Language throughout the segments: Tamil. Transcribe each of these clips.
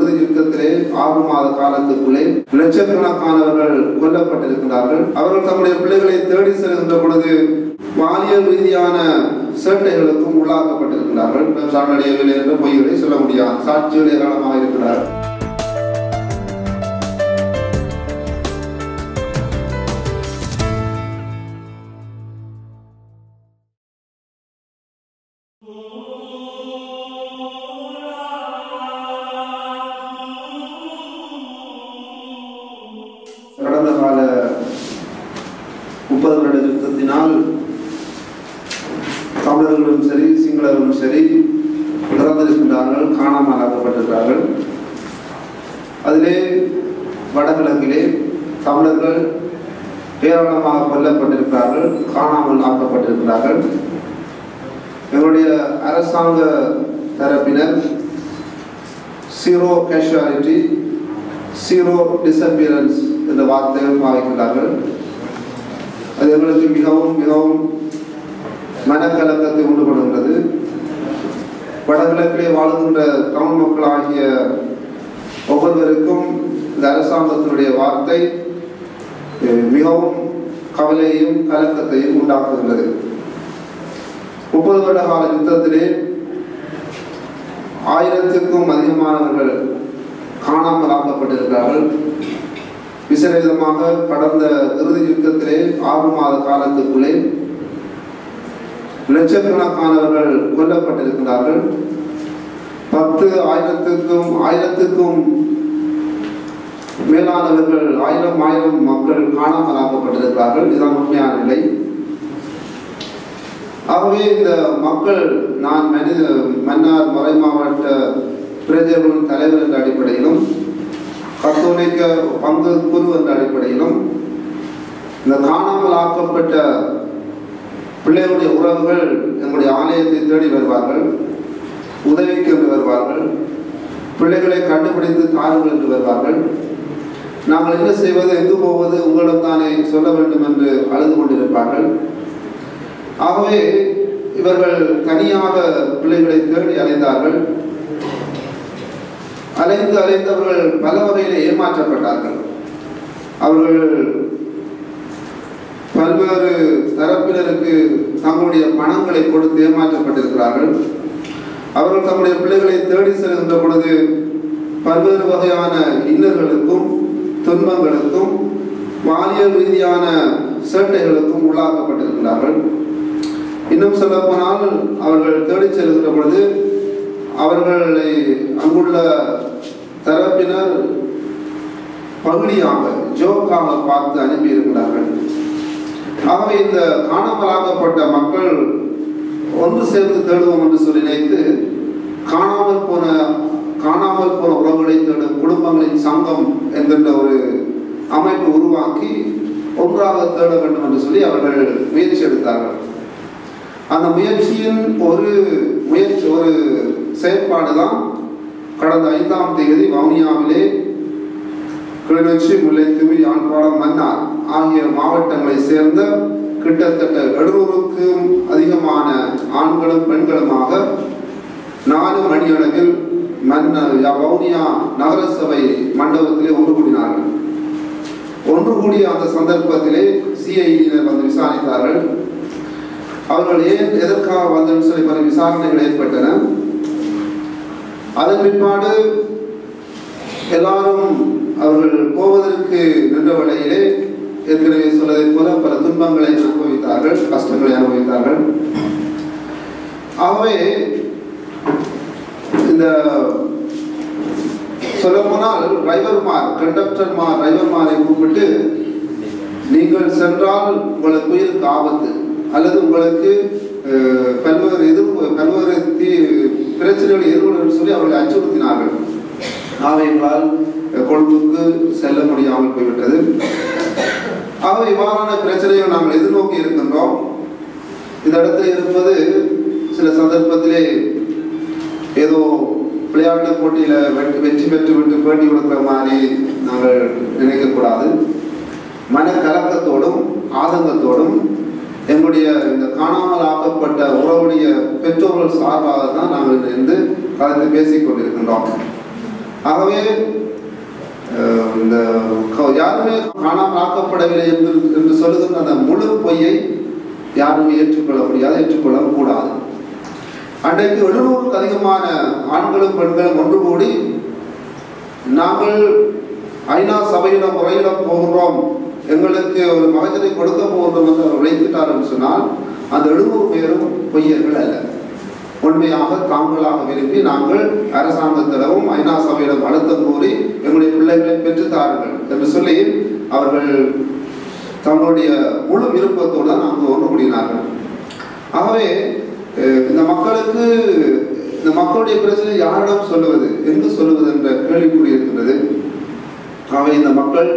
இறுதி யுத்தத்திலே 6 மாத காலத்துக்குள்ளே லட்சக்கணக்கானவர்கள் கொல்லப்பட்டிருக்கிறார்கள். அவர்கள் தம்முடைய பிள்ளைகளை தேடி செல்கின்ற பொழுது பாலியல் ரீதியான சேட்டைகளுக்கும் உள்ளாக்கப்பட்டிருக்கிறார்கள். சாரணடையவில்லை என்ற பொய்களை சொல்ல முடியாது. சாட்சிகள் ஏராளமாக இருக்கிறார்கள். கடந்த கால 30 வருட யுத்தத்தினால் தமிழர்களும் சரி சிங்களர்களும் சரி இறந்திருக்கின்றார்கள், காணாமல் ஆக்கப்பட்டிருக்கிறார்கள். அதிலே வடகிழக்கிலே தமிழர்கள் ஏராளமாக கொல்லப்பட்டிருக்கிறார்கள், காணாமல் ஆக்கப்பட்டிருக்கிறார்கள். எங்களுடைய அரசாங்க தரப்பினர் ஜீரோ கேஷுவாலிட்டி, ஜீரோ டிசப்பியரன்ஸ் என்ற வார்த்தைகள் பாவிக்கிறார்கள். அது எங்களுக்கு மிகவும் மிகவும் மனக்கலக்கத்தை உண்டு பண்ணுகின்றது. வடகிழக்கிலே வாழ்கின்ற தமிழ் மக்கள் ஆகிய ஒவ்வொருவருக்கும் இந்த அரசாங்கத்தினுடைய வார்த்தை மிகவும் கவலையையும் கலக்கத்தையும் உண்டாக்குகின்றது. 30 வருட கால யுத்தத்திலே 1000க்கும் அதிகமானவர்கள் காணாமல் ஆக்கப்பட்டிருக்கிறார்கள். விசேஷமாக கடந்த இறுதி யுத்தத்திலே 6 மாத காலத்துக்குள்ளே லட்சக்கணக்கானவர்கள் கொல்லப்பட்டிருக்கிறார்கள். 10,000க்கும் மேலானவர்கள் 1000 மக்கள் காணாமல் ஆக்கப்பட்டிருக்கிறார்கள். இதுதான் உண்மையான நிலை. ஆகவே இந்த மக்கள் நான் மன்னார் மறை மாவட்ட பிரஜைகளின் தலைவர் என்ற அடிப்படையிலும் கத்தோலிக்க பங்கு குரு என்ற அடிப்படையிலும் இந்த காணாமல் ஆக்கப்பட்ட பிள்ளைகளுடைய உறவுகள் எங்களுடைய ஆலயத்தை தேடி வருவார்கள், உதவிக்கு என்று வருவார்கள், பிள்ளைகளை கண்டுபிடித்து தாருங்கள் என்று வருவார்கள். நாங்கள் என்ன செய்வது, எங்கு போவது, உங்களிடம் தானே சொல்ல வேண்டும் என்று அழுது கொண்டிருப்பார்கள். ஆகவே இவர்கள் தனியாக பிள்ளைகளை தேடி அலைந்தார்கள். அலைந்தவர்கள் பல வகையில் ஏமாற்றப்பட்டார்கள். அவர்கள் பல்வேறு தரப்பினருக்கு தங்களுடைய பணங்களை கொடுத்து ஏமாற்றப்பட்டிருக்கிறார்கள். அவர்கள் தங்களுடைய பிள்ளைகளை தேடி செல்கின்ற பொழுது பல்வேறு வகையான இன்னல்களுக்கும் துன்பங்களுக்கும் பாலியல் ரீதியான சேட்டைகளுக்கும் உள்ளாக்கப்பட்டிருக்கிறார்கள். இன்னும் சொல்ல போனால் அவர்கள் தேடி செல்கின்ற பொழுது அவர்களை அங்குள்ள தரப்பினர் பகுதியாக ஜோக்காக பார்த்து அனுப்பியிருக்கிறார்கள். ஆகவே இந்த காணாமலாக்கப்பட்ட மக்கள் ஒன்று சேர்ந்து தேடுவோம் என்று சொல்லி நினைத்து காணாமல் போன உறவுகளை தேடும் குடும்பங்களின் சங்கம் என்கின்ற ஒரு அமைப்பு உருவாக்கி ஒன்றாக தேட வேண்டும் என்று சொல்லி அவர்கள் முயற்சி எடுத்தார்கள். அந்த முயற்சியின் ஒரு செயற்பாடுதான் கடந்த 5ஆம் தேதி வவுனியாவிலே கிளிநொச்சி, முல்லைத்தீவு, யாழ்ப்பாணம், மன்னார் ஆகிய மாவட்டங்களை சேர்ந்த கிட்டத்தட்ட 700க்கும் அதிகமான ஆண்களும் பெண்களுமாக 4 மணியளவில் வவுனியா நகரசபை மண்டபத்திலே ஒன்று கூடினார்கள். ஒன்று கூடிய அந்த சந்தர்ப்பத்திலே சிஐடியினர் வந்து விசாரித்தார்கள். அவர்கள் எதற்காக வந்து சொல்லி பல விசாரணைகள் ஏற்பட்டன. அதன் பிற்பாடு எல்லாரும் அவர்கள் போவதற்கு நின்ற வேளையிலே ஏற்கனவே சொல்வதை போல பல துன்பங்களை அனுபவித்தார்கள், கஷ்டங்களை அனுபவித்தார்கள். ஆகவே இந்த சொல்லப்போனால் டிரைவர்மாரை கூப்பிட்டு நீங்கள் சென்றால் உங்களுக்கு உயிருக்கு ஆபத்து அல்லது உங்களுக்கு பல்வேறு பிரச்சனைகளை எதிர்கொள்ளும் சொல்லி அவர்களை அச்சுறுத்தினார்கள். ஆகையால் கொழும்புக்கு செல்ல முடியாமல் போய்விட்டது. ஆகவே இவ்வாறான பிரச்சனையை நாங்கள் எதிர்நோக்கி இருக்கின்றோம். இந்த இடத்துல இருப்பது சில சந்தர்ப்பத்திலே ஏதோ விளையாட்டு போட்டியில வெற்றி பெற்று விட்டு பேட்டி கொடுக்கிற மாதிரி நாங்கள் நினைக்கக்கூடாது. மன கலக்கத்தோடும் ஆதங்கத்தோடும் எங்களுடைய இந்த காணாமல் ஆக்கப்பட்ட உறவுடைய பெற்றோர்கள் சார்பாக தான் நாங்கள் இருந்து கலந்து பேசிக் கொண்டிருக்கின்றோம். ஆகவே இந்த யாருமே காணாமல் ஆக்கப்படவில்லை என்று சொல்லுகின்ற அந்த முழு பொய்யை யாருமே ஏற்றுக்கொள்ள முடியாது, ஏற்றுக்கொள்ளவும் கூடாது. அன்றைக்கு 700க்கு அதிகமான ஆண்களும் பெண்களும் ஒன்று கூடி நாங்கள் ஐநா சபையிடம் முறையிட போகிறோம், எங்களுக்கு ஒரு மகஜரை கொடுக்க போகிறோம் என்று அவர் உழைத்துட்டார் என்று சொன்னால் அந்த 700 பேரும் பொய்யர்கள் அல்ல. உண்மையாக தாங்களாக விரும்பி நாங்கள் அரசாங்கத்திடமும் ஐநா சபையிடம் அழுத்தம் கூறி எங்களுடைய பிள்ளைகளை பெற்றுத்தார்கள் என்று சொல்லி அவர்கள் தங்களுடைய முழு விருப்பத்தோடு தான் நாங்கள் ஒன்று கூடினார்கள். ஆகவே இந்த மக்களுடைய பிரச்சனை யாரிடம் சொல்லுவது, எங்கு சொல்லுவது என்ற கேள்விக்குறி இருக்கின்றது. ஆகவே இந்த மக்கள்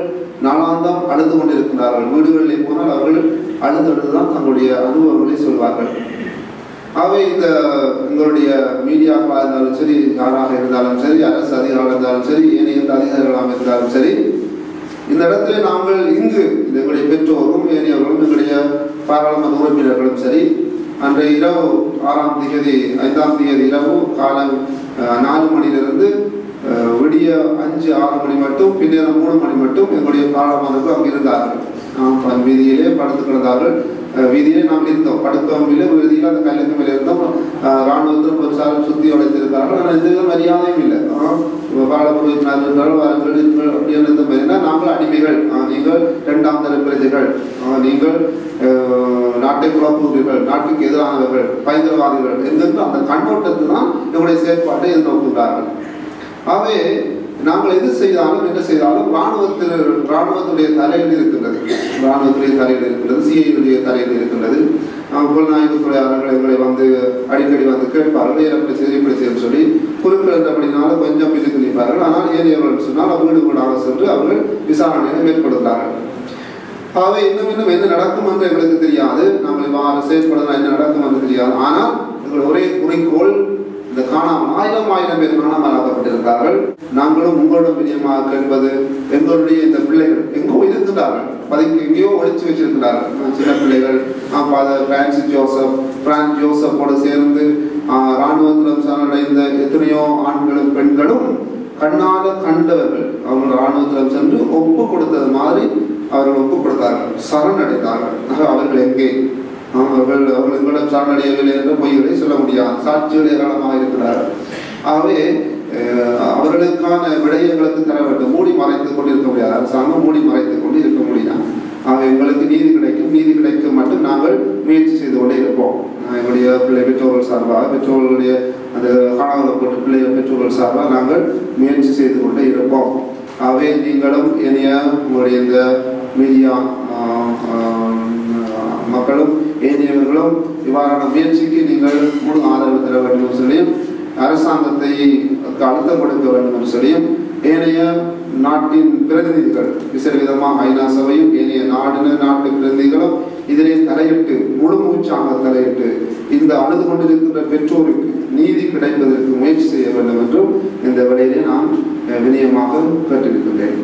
நாளாந்தம் அழுது கொண்டிருக்கிறார்கள். வீடுகளிலே போனால் அவர்கள் அழுதுதான் தங்களுடைய அனுபவங்களை சொல்வார்கள். ஆகவே எங்களுடைய மீடியாக்களாக இருந்தாலும் சரி, யாராக இருந்தாலும் சரி, அரசு அதிகாரிகள் இருந்தாலும் சரி, ஏனைய அதிகாரிகளாக இருந்தாலும் சரி, இந்த இடத்துல நாங்கள் இங்கு எங்களுடைய பெற்றோரும் ஏனையவர்களும் எங்களுடைய பாராளுமன்ற உறுப்பினர்களும் சரி, அன்றைய இரவு 6ஆம் தேதி 5ஆம் தேதி இரவு காலம் 4 மணியிலிருந்து விடிய 5-6 மணி மட்டும், பின்னர் 3 மணி மட்டும் எங்களுடைய பாராளுமன்றத்தில் அங்கு இருந்தார்கள். வீதியிலே படுத்து கிடந்தார்கள். வீதியிலே நாம் இருந்தோம், படுத்தவும் இல்லை, வீதியில் அந்த கல்லுக்கு மேலே இருந்தோம். இராணுவத்தில் பொருசாரம் சுற்றி வளைத்திருந்தார்கள். ஆனால் எந்த மரியாதையும் இல்லை. பாராளுமன்ற வாருங்கள் அப்படின்னு இருந்த மாதிரினா நாங்கள் அடிமைகள், நீங்கள் 2ஆம் தர பிரஜைகள், நீங்கள் நாட்டை குழப்புகிறீர்கள், நாட்டுக்கு எதிரானவர்கள், பயங்கரவாதிகள் என்கின்ற அந்த கண்ணோட்டத்தை தான் எங்களுடைய செயற்பாட்டை எதிர்நோக்குகிறார்கள். ஆகவே நாங்கள் எது செய்தாலும் என்ன செய்தாலும் இராணுவத்துடைய தலையில் இருக்கின்றது, இராணுவத்துடைய தலையில் இருக்கிறது, சிஐடைய தலையில் இருக்கின்றது. புலனாய்வுத்துறையாளர்கள் எங்களை அடிக்கடி கேட்பார்கள், எப்படி செய்து சொல்லி குறுக்கள் என்றபடினால கொஞ்சம் பின்னுக்கு நிற்பார்கள். ஆனால் ஏனையவர்கள் சொன்னால் வீடு வீடாக சென்று அவர்கள் விசாரணையை மேற்கொள்கிறார்கள். ஆகவே இன்னும் என்ன நடக்கும் என்று எங்களுக்கு தெரியாது, நாங்கள் இவ்வாறு செயற்படுறதா என்ன நடக்கும் என்று தெரியாது. ஆனால் எங்கள் ஒரே குறிக்கோள், இந்த காணாமல் 1000 பேர் காணாமல் ஆக்கப்பட்டிருக்கிறார்கள். நாங்களும் உங்களிடம் பிரியமாக கேட்பது, எங்களுடைய இந்த பிள்ளைகள் எங்கோ இருக்கின்றார்கள், எங்கேயோ ஒழிச்சு வச்சிருக்கிறார்கள். சின்ன பிள்ளைகள் பிரான்ஸ் ஜோசப்போடு சேர்ந்து இராணுவத்திடம் சரணடைந்த எத்தனையோ ஆண்களும் பெண்களும் கண்ணால கண்டவர்கள். அவர்கள் இராணுவத்திடம் சென்று ஒப்பு கொடுத்தது மாதிரி அவர்கள் ஒப்பு கொடுத்தார்கள், சரணடைந்தார்கள். அவர்கள் எங்கே? அவர்கள் எங்களிடம் சரணடையவில்லை என்ற பொய்களை சொல்ல முடியாது, சாட்சிகள் ஏராளமாக இருக்கிறார்கள். ஆகவே அவர்களுக்கான விடயங்களுக்கு தர வேண்டும். மூடி மறைத்துக் கொண்டு இருக்க முடியாது, அரசாங்கம் மூடி மறைத்துக் கொண்டு இருக்க முடியாது. ஆக எங்களுக்கு நீதி கிடைக்கும் மட்டும் நாங்கள் முயற்சி செய்து கொண்டே இருப்போம். எங்களுடைய பிள்ளை பெற்றோர்கள் சார்பாக, பெற்றோர்களுடைய அந்த காணாமற்பட்ட பிள்ளைகள் பெற்றோர்கள் சார்பாக நாங்கள் முயற்சி செய்து கொண்டே இருப்போம். ஆகவே நீங்களும் உங்களுடைய இந்த மீடியா மக்களும் ஏனையவர்களும் இவ்வாறான முயற்சிக்கு நீங்கள் முழு ஆதரவு தர வேண்டும் என்று சொல்லியும், அரசாங்கத்தை அழுத்தம் கொடுக்க வேண்டும் என்று சொல்லியும், ஏனைய நாட்டின் பிரதிநிதிகள் விசேட விதமாக ஐநா சபையும் ஏனைய நாட்டு பிரதிநிதிகளும் இதிலே தலையிட்டு முழு மூச்சாக தலையிட்டு இந்த அழுது கொண்டிருக்கின்ற பெற்றோருக்கு நீதி கிடைப்பதற்கு முயற்சி செய்ய வேண்டும் என்றும் இந்த வேளையிலே நான் வினயமாக கேட்டிருக்கின்றேன்.